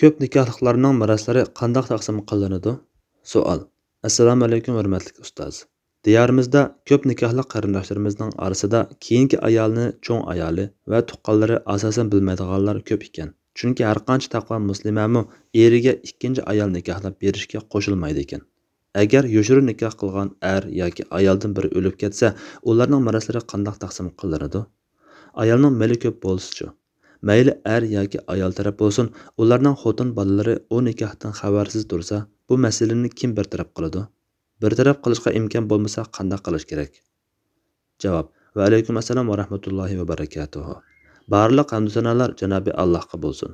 Ko'p nikohliqlarning miroslari qandoq taqsim qilinadi? Savol. Assalomu alaykum hurmatli ustoz. Diyorimizda ko'p nikohli qarindoshlarimizning orasida keyingi ayolni cho'ng ayoli va tuqqanlari asosan bilmaydiganlar ko'p ekan. Chunki har qancha taqvo muslimamu eriga ikkinchi ayol nikohlab berishga qo'shilmaydi ekan. Agar yoshirin nikoh qilgan yoki ayoldan biri o'lib ketsa, ularning miroslari qandoq taqsim qilinadi? Ayolning meli ko'p bo'lsa-chi, mayli yoki ayol taraf bo'lsin, ularning xotin bolalari o nikohdan xabarsiz tursa, bu masalani kim bir taraf qiladi? Bir taraf qilishga imkon bo'lmasa, qanday qilish kerak? Javob. Va alaykum assalom va rahmatullohi va barakatuh. Barliq hamd sanolar Janobi Allohga bo'lsin.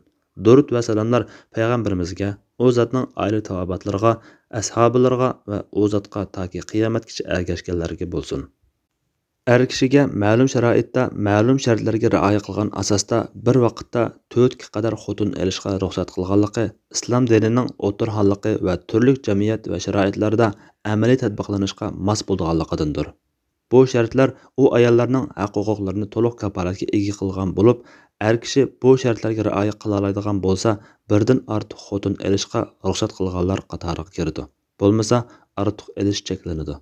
Durud va salomlar payg'ambarimizga, u zotning oila tavobatlariga, ashablariga va u zotga toki qiyomatgacha ergashganlarga bo'lsin. Er kishiga ma'lum sharoitda, ma'lum shartlarga rioya qilgan asosda bir vaqtda 4 qadar xotin olishga ruxsat qilganligi islom dinining o'tirxonligi va turli jamiyat va sharoitlarda amaliy tatbiqlanishga mos bo'lganligidandir. Bu shartlar u ayollarning haq-huquqlarini to'liq kafolatga ega qilgan bo'lib, er kishi bu shartlarga rioya qila oladigan bo'lsa, birdan ortiq xotin olishga ruxsat qilganlar qatoriga kiradi. Bo'lmasa, ortiq olish cheklanadi.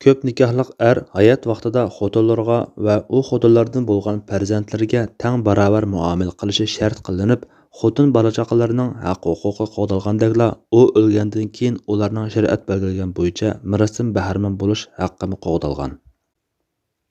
Ko'p nikohliq hayot vaqtida xotinlarga va u xotinlardan bo'lgan farzandlariga teng barobar muomala qilishi shart qilinib, xotin bola-chaqalarining haq-huquqi qo'dalgandagla, u o'lgandan keyin ularning shariat belgilagan bo'yicha mirosdan bahramand bo'lish haqqi qo'dalgan.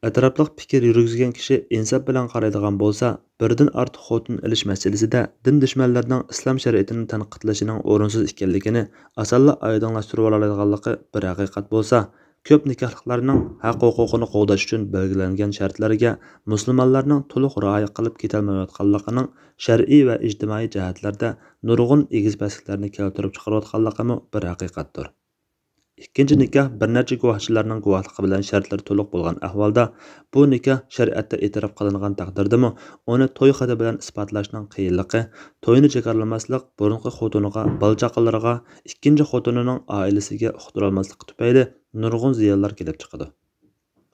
Atrofliq fikr yurgizgan kishi insof bilan qaraydigan bo'lsa, birdan ortiq xotin olish masalasida din dushmanlarining islom shariatining tanqidlashining o'rinsiz ekanligini osonla oydinlashtirib oladiganligi bir haqiqat bo'lsa, ko'p nikohliqlarning haq-huquqini qo'g'dash uchun belgilangan shartlarga musulmonlarning to'liq rioya qilib ketolmayotganligining shar'iy va ijtimoiy jihatlarda nurg'un egiz-pasliklarni keltirib chiqarayotganligi bir haqiqatdir. Ikkinchi nikoh bir necha guvohchilarning guvohligi bilan shartlari to'liq bo'lgan ahvolda, bu nikoh shariatda e'tirof qilingan taqdirdami, uni to'y xati bilan isbotlashning qiyinligi, to'yni chekarlamaslik burunqi xotiniga, bola-chaqalariga, ikkinchi xotinining oilasiga uqtirolmasligi tufayli nurg'un ziyonlar kelib chiqadi.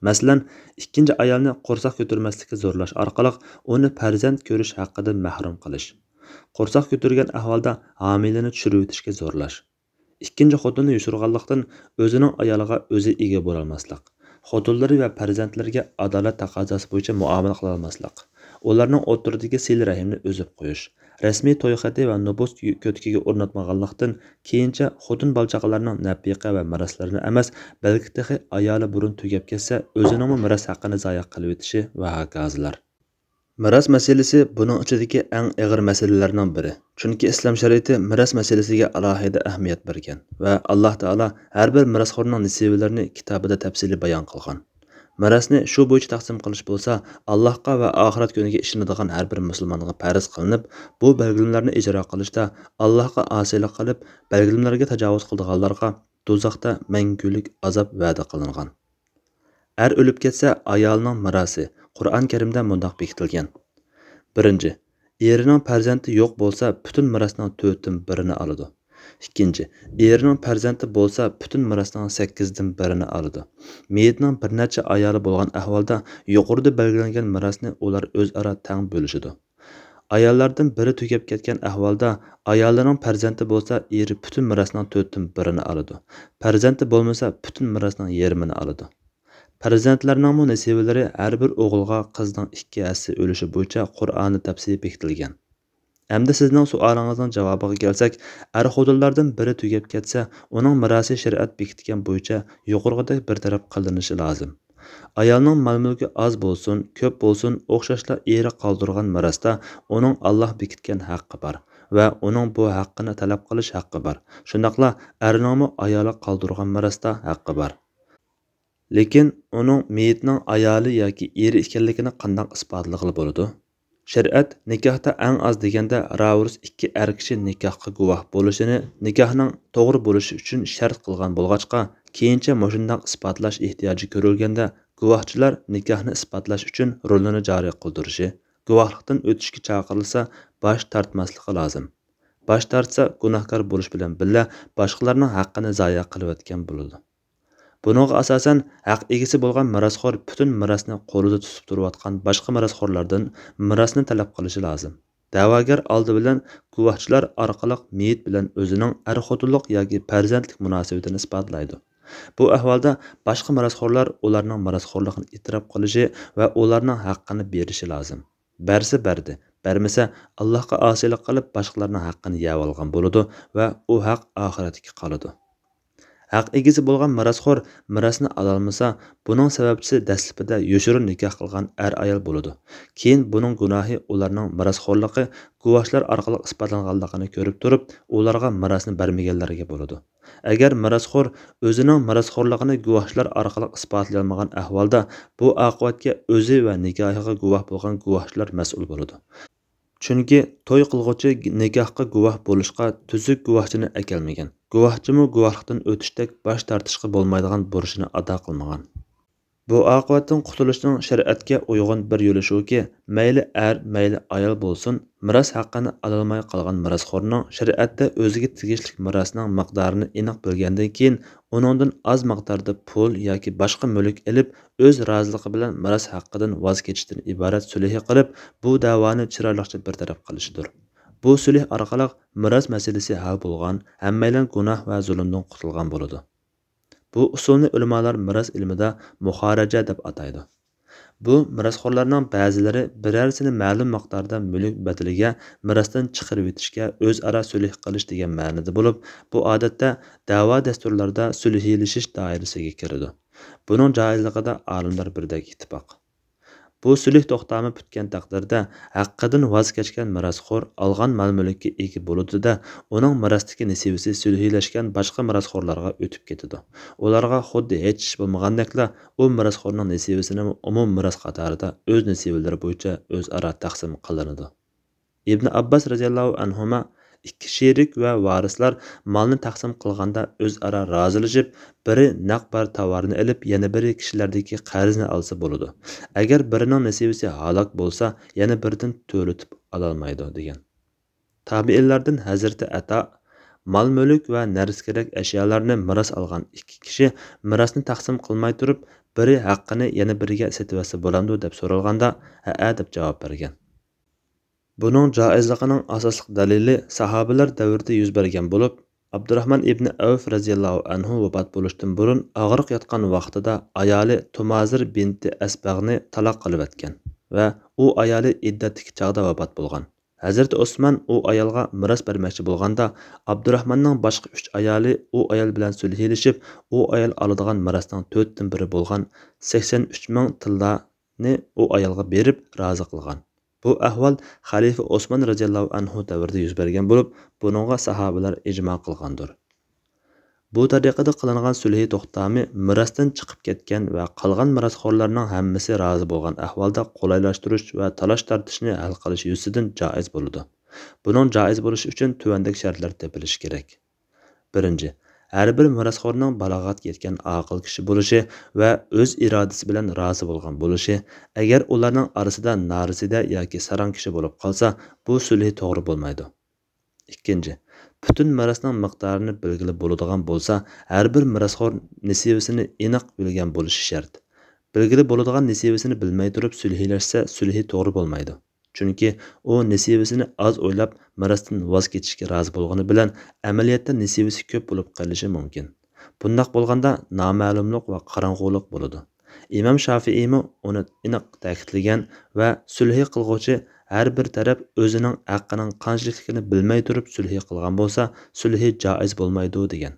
Masalan, ikkinchi ayolni qo'rsoq ko'tarmaslikka zo'rlash orqali uni farzand ko'rish haqqidan mahrum qilish. Qo'rsoq ko'targan ahvolda homilani tushirib o'tishga zo'rlash. Ikkinchi xotinni yushirganlikdan o'zining ayoliga o'zi ega bo'la olmaslik. Xotinlari va farzandlariga adolat taqozosi bo'yicha muomala qila olmaslik. Ularning o'rtasidagi sil rahimni o'zib qo'yish. Rasmiy to'y xati va nobus ko'tkiga o'rnatmaganlikdan keyincha xotin bola-chaqalarning nafiqa va miroslarini emas, balki texi ayoli burun tugab ketsa, o'zining miros haqqini zoya qilib o'tishi va hokazolar. Miros masalasi buning ichidagi eng og'ir masalalarning biri. Chunki islom shariati miros masalasiga alohida ahamiyat bergan va Alloh taolo har bir mirosxo'rning nasibalarini kitobida tafsili bayon qilgan. Mirosni shu bo'yicha taqsim qilish bo'lsa, Allohga va oxirat kuniga ishonadigan har bir musulmonga farz qilinib, bu belgilamlarni ijro qilishda Allohga osiylik qilib, belgilamlarga tajovuz qilganlarga do'zaxda mangulik azob va'da qilingan. O'lib ketsa, ayolning mirosi Qur'on Karimda mundoq bekitilgan. 1. Erining farzandi yo'q bo'lsa, butun mirosning 4dan 1ni oladi. 2. Erining farzandi bo'lsa, butun mirosning 8dan 1ni oladi. Meyitning bir necha ayoli bo'lgan ahvolda yuqorida belgilangan mirosni ular o'zaro teng bo'lishadi. Ayollardan biri tugab ketgan ahvolda ayolining farzandi bo'lsa, eri butun mirosning 4dan 1ni oladi. Farzandi bo'lmasa, butun mirosning yarmini oladi. Farzandlarning nasibalari har bir o'g'ilga qizning 2 assi o'lishi bo'yicha Qur'onda tafsili bekitilgan. Hamda sizning savolingizning javobiga kelsak, xotinlardan biri tugab ketsa, uning mirosi shariat bekitgan bo'yicha yuqorida bir taraf qilinishi lozim. Ayolning mol-mulki oz bo'lsin, ko'p bo'lsin, o'xshashla eri qoldirgan mirosda uning Alloh bekitgan haqqi bor va uning bu haqqini talab qilish haqqi bor. Shundaqla erning ayoli qoldirgan mirosda haqqi bor. Lekin uning meyitning ayoli yoki eri ekanligini qanday isbotlag'ili bo'ladi? Shariat nikohda eng oz deganda ravurs 2 kishi nikohga guvoh bo'lishini, nikohning to'g'ri bo'lishi uchun shart qilgan bo'lg'achqa, keyincha mushundaq isbotlash ehtiyoji ko'rilganda, guvohchilar nikohni isbotlash uchun rolini joriy qildirishi, guvohlikdan o'tishga chaqirilsa, bosh tortmasligi lozim. Bosh tortsa, gunohkor bo'lish bilan birga boshqalarning haqqini zoya qilayotgan bo'ladi. Buningga asosan haq egisi bo'lgan mirosxo'r butun mirosni qo'lida tutib turayotgan boshqa mirosxo'rlardan mirosni talab qilishi lozim. Da'vogar oldi bilan guvohchilar orqali meyit bilan o'zining er-xotinlik yoki farzandlik munosabatini isbotlaydi. Bu ahvolda boshqa mirosxo'rlar ularning mirosxo'rligini e'tirof qilishi va ularning haqqini berishi lozim. Bersa berdi, bermasa Allohga osiylik qilib boshqalarning haqqini yeb olgan bo'ladi va u haq oxiratga qoladi. Haq egisi bo'lgan mirosxo'r mirosni ololmasa, buning sababchisi dastlabida yoshirin nikoh qilgan ayol bo'ladi. Keyin buning gunohi ularning mirosxo'rligi guvohlar orqali isbotlanganligini ko'rib turib, ularga mirosni bermaganlarga bo'ladi. Agar mirosxo'r o'zining mirosxo'rligini guvohlar orqali isbotlay olmagan ahvolda, bu oqibatga o'zi va nikohiga guvoh bo'lgan guvohlar mas'ul bo'ladi. Chunki to'y qilg'uvchi nikohga guvoh bo'lishga tuzuk guvohchini akelmagan. Guvohchimi guvohlikdan o'tishdek bosh tortishga bo'lmaydigan burchini ado qilmagan. Bu oqibatdan qutulishning shariatga uyg'un bir yo'li shuki, mayli mayli ayol bo'lsin, miros haqqini ololmay qolgan mirosxo'rning shariatda o'ziga tegishli mirosning miqdorini aniq bilgandan keyin uningdan oz miqdorda pul yoki boshqa mulk olib, o'z roziligi bilan miros haqqidan voz kechishdan iborat sulh qilib, bu da'voni chiroylicha bartaraf qilishidir. Bu sulh orqali miros masalasi hal bo'lgan, hammalar gunoh va zulmdan qutulgan bo'ladi. Bu usulni ulamolar miros ilmida muharaja deb ataydi. Bu mirosxo'rlarning ba'zilari birarsini ma'lum miqdorda mulk badaliga mirosdan chiqarib o'tishga o'zaro sulh qilish degan ma'noda bo'lib, bu odatda da'vo dasturlarida sulhlashish doirasiga kiradi. Buning joizligida olimlar birdek ittifoq. Bu sulh to'xtami bitgan taqdirda haqqidan voz kechgan mirosxo'r olgan mol-mulkka ega bo'ladi-da, uning mirosdagi nasibasi sulhlashgan boshqa mirosxo'rlarga o'tib ketadi. Ularga xuddi hech ish bo'lmagandekla u mirosxo'rning nasibasini umum miros qatorida o'z nasibalari bo'yicha o'zaro taqsim qilinadi. Ibn Abbos radhiyallohu anhuma ikki sherik va varislar molni taqsim qilganda o'zaro rozilashib, biri naq bar tovarni olib, yana biri kishilardagi qarzni olsa bo'ladi. Agar birining nasibasi halok bo'lsa, yana biridan to'litib ololmaydi degan. Tabiinlardan Hazrati Ato mol-mulk va narsa-kerak ashyolarni miros olgan ikki kishi mirosni taqsim qilmay turib, biri haqqini yana biriga setvasi bo'lamdi deb so'ralganda, "Ha" deb javob bergan. Buning joizligining asosli dalili sahobalar davrida yuz bergan bo'lib, Abdurrahman ibn Avf radhiyallohu anhu vafot bo'lishdan burun og'riq yotgan vaqtida ayoli Tumazir binti Asbag'ni taloq qilib o'tgan va u ayoli iddatdagi chog'da vafot bo'lgan. Hazrat Osman u ayolga miros bermoqchi bo'lganda, Abdurrahmanning boshqa 3 ayoli u ayol bilan sulhlashib, u ayol oladigan mirosning 4dan biri bo'lgan 83 ming tillani u ayolga berib rozi qilgan. Bu ahvol xalifa Osman radhiyallohu anhu davrida yuz bergan bo'lib, buningga sahobalar ijmo qilgandir. Bu tariqada qilingan sulh to'xtami mirosdan chiqib ketgan va qolgan mirosxo'rlarning hammasi rozi bo'lgan ahvolda qulaylashtirish va talash tortishni hal qilish yuzidan joiz bo'ladi. Buning joiz bo'lishi uchun tuvandagi shartlar tepilishi kerak. 1. Har bir mirosxo'rning balog'atga yetgan aql kishi bo'lishi va o'z irodasi bilan rozi bo'lgan bo'lishi. Agar ularning orasida norizida yoki saran kishi bo'lib qolsa, bu sulh to'g'ri bo'lmaydi. 2. Butun mirosning miqdorini belgilab bo'ladigan bo'lsa, har bir mirosxo'r nasibasini aniq bilgan bo'lishi shart. Belgilab bo'ladigan nasibasini bilmay turib sulhlashsa, sulh to'g'ri bo'lmaydi. Chunki u nasibasini oz o'ylab mirosdan voz kechishga rozi bo'lgani bilan amaliyotda nasibasi ko'p bo'lib qolishi mumkin. Bundoq bo'lganda noma'lumlik va qorong'ulik bo'ladi. Imom Shofiiymi uni aniq ta'kidlagan va sulh qilguvchi har bir taraf o'zining haqqining qanchalikligini bilmay turib sulh qilgan bo'lsa, sulh joiz bo'lmaydi degan.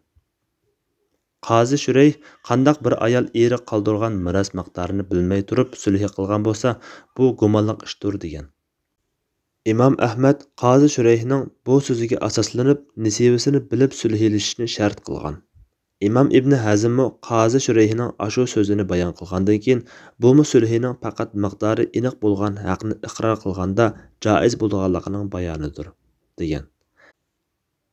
Qozi Shurayh qandaq bir ayol eri qoldirgan miros miqdorini bilmay turib sulh qilgan bo'lsa, bu gumonliq ishdir degan. İmam Ahmad Qozi Shurayhning bu so'ziga asoslanib nasibasini bilib sulhlashishni shart qilgan. İmam İbn Hazm Qozi Shurayhning ashu so'zini bayon qilgandan keyin bu sulhining faqat miqdori aniq bo'lgan haqni iqror qilganda joiz bo'lganligining bayonidir degan.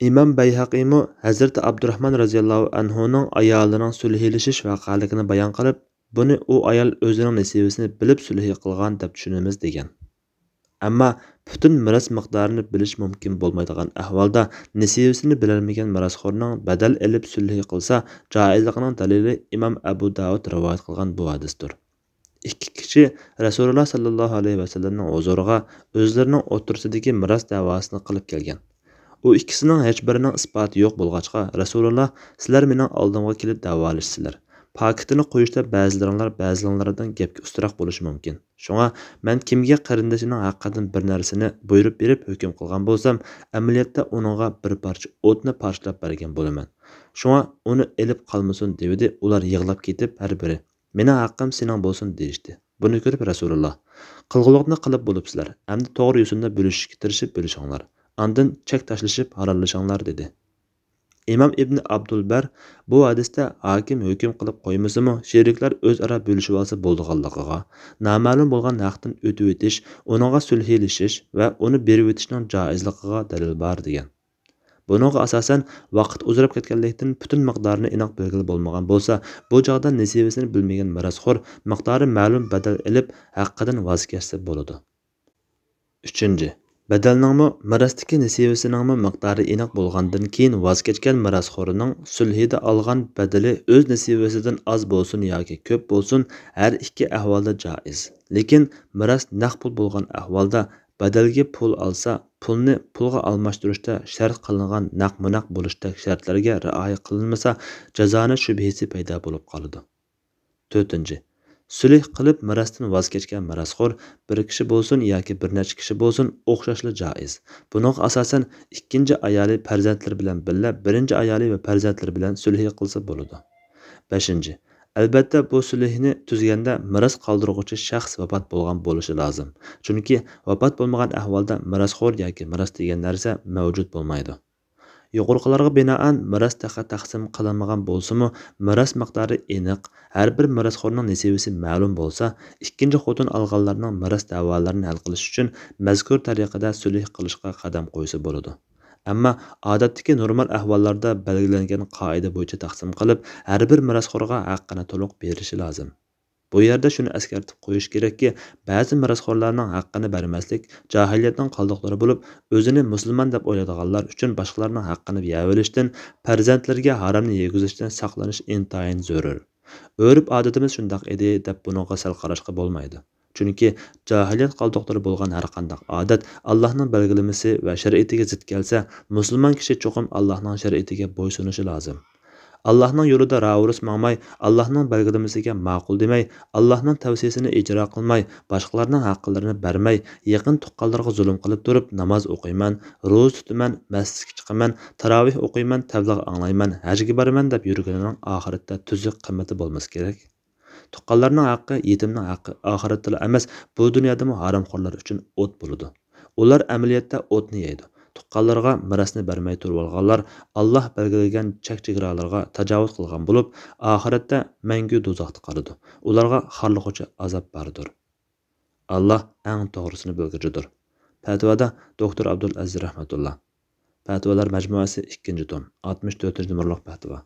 İmam Bayhaqiymi Hazrati Abdurrahman radhiyallohu anhuning ayolining sulhlashish vaqaligini bayon qilib, buni u ayol o'zining nasibasini bilib sulh qilgan deb tushunamiz degan. Ammo butun miros miqdorini bilish mumkin bo'lmaydigan ahvolda nasibasini bilolmagan mirosxo'rning badal elib sulh qilsa, joizligining dalili Imom Abu Davud rivoyat qilgan bu hadisdir. ikki kishi Rasululloh sallallohu alayhi vasallamning huzuriga o'zlarining o'rtasidagi miros da'vosini qilib kelgan. U ikkisining hech birining isboti yo'q bo'lg'achqa Rasululloh sizlar mening oldimga kelib da'volashsizlar. Paketini qo'yishda ba'zilaringlardan gapga ustroq bo'lishi mumkin. Shunga men kimga qarindishining haqqidan bir narsani buyurib berib hukm qilgan bo'lsam, amaliyotda uningga bir parcha o'tni parchlab bergan bo'laman. Shunga uni elib qolmasin dedi. Ular yig'lab ketib har biri "Meni haqqim sening bo'lsin" deyishdi. Buni ko'rib Rasululloh "Qilg'uliqni qilib bo'libsizlar. Endi to'g'ri yo'sinda bo'lishishga tirishib bo'lishinglar. Andın çek taşlaşıp hararlaşanlar" dedi. İmam İbn Abdülber bu hadiste hakim hüküm kılıp koymasımı şerikler özara bölüşüp alsa bolduğanlıqıga, nama'lum bolgan haqdan ötüp ötiş, onunğa sülhiyleşiş ve onu berip ötişning jaizligiga dalil bar degan. Buningga asosan vaqt uzrab ketganlikdan butun miqdorini aniq belgili bo'lmagan bo'lsa, bu chog'da nasibasini bilmagan mirosxo'r miqdori ma'lum badal ilib haqqidan voz kechsa bo'ladi. 3. Badalningmi mirosdagi nasibasiningmi miqdori aniq bo'lgandan keyin voz kechgan mirosxo'rining sulhida olgan badali o'z nasibasidan oz bo'lsin yoki ko'p bo'lsin, har ikki ahvolda joiz. Lekin miros naq pul bo'lgan ahvolda badalga pul olsa, pulni pulga almashtirishda shart qilingan naq-munaq bo'lishdek shartlarga rioya qilinmasa, jazoni shubhasi paydo bo'lib qoladi. 4. Sulh qilib mirosdan voz kechgan mirosxo'r bir kishi bo'lsin yoki bir necha kishi bo'lsin o'xshashli joiz. Buningga asosan ikkinchi ayoli farzandlari bilan birga birinchi ayoli va farzandlari bilan sulh qilsa bo'ladi. 5. Albatta bu sulhni tuzganda miros qoldiruvchi shaxs vafot bo'lgan bo'lishi lozim. Chunki vafot bo'lmagan ahvolda mirosxo'r yoki miros degan narsa mavjud bo'lmaydi. Yuqorqilarga binoan miros taqsim qilinmagan bo'lsa-mu, miros miqdori aniq, har bir mirosxo'rning nasibasi ma'lum bo'lsa, ikkinchi xotin olganlarning miros da'volarini hal qilish uchun mazkur tariqada sulh qilishga qadam qo'ysa bo'ladi. Ammo odatdagi normal ahvollarda belgilangan qoida bo'yicha taqsim qilib, har bir mirosxo'rga haqqini to'liq berishi lozim. Bu yerda shuni eskartib qo'yish kerakki, ba'zi mirosxo'rlarning haqqini bermaslik jahiliyatning qoldiqlari bo'lib, o'zini musulmon deb o'ylaydiganlar uchun boshqalarning haqqini yevolishdan, farzandlarga haromni yegizishdan saqlanish intayin zarur. O'rib odatimiz shundoq edi deb bunga sal qarashga bo'lmaydi. Chunki jahiliyat qoldiqlari bo'lgan har qanday odat Allohning belgilamasi va shariatiga zid kelsa, musulmon kishi cho'qim Allohning shariatiga bo'ysunishi lozim. Allah'ның yo'lida ravurus mağmay, Allah'ның belgilemesiga ma'qul demay, Allah'ның tavsiyasini ijro qilmay, boshqalarning haqqlarini bermay, yaqin tuqqanlarga zulm qilib turib, namoz o'qiyman, ro'za tutaman, masjidga chiqaman, tarovih o'qiyman, tabligh anglayman, hajga boraman deb yurganining oxiratda tuzuq qimmati bo'lmasa kerak. Tuqqanlarning haqqi, yetimning haqqi oxiratda emas, bu dunyoda ham haromxo'rlar uchun o't bo'ladi. Ular amaliyotda o'tni yeydi. Tuqqanlarga mirosni bermay turib olganlar Alloh belgilagan chek-chegaralarga tajovuz qilgan bo'lib, oxiratda mangu do'zaxda qoladi. Ularga xorliquvchi azob bordir. Alloh eng to'g'risini bilguchidir. Fatvoda doktor Abdul Aziz rahmatulloh. Fatvolar majmuasi 2-tom, 64-numurliq fatvo.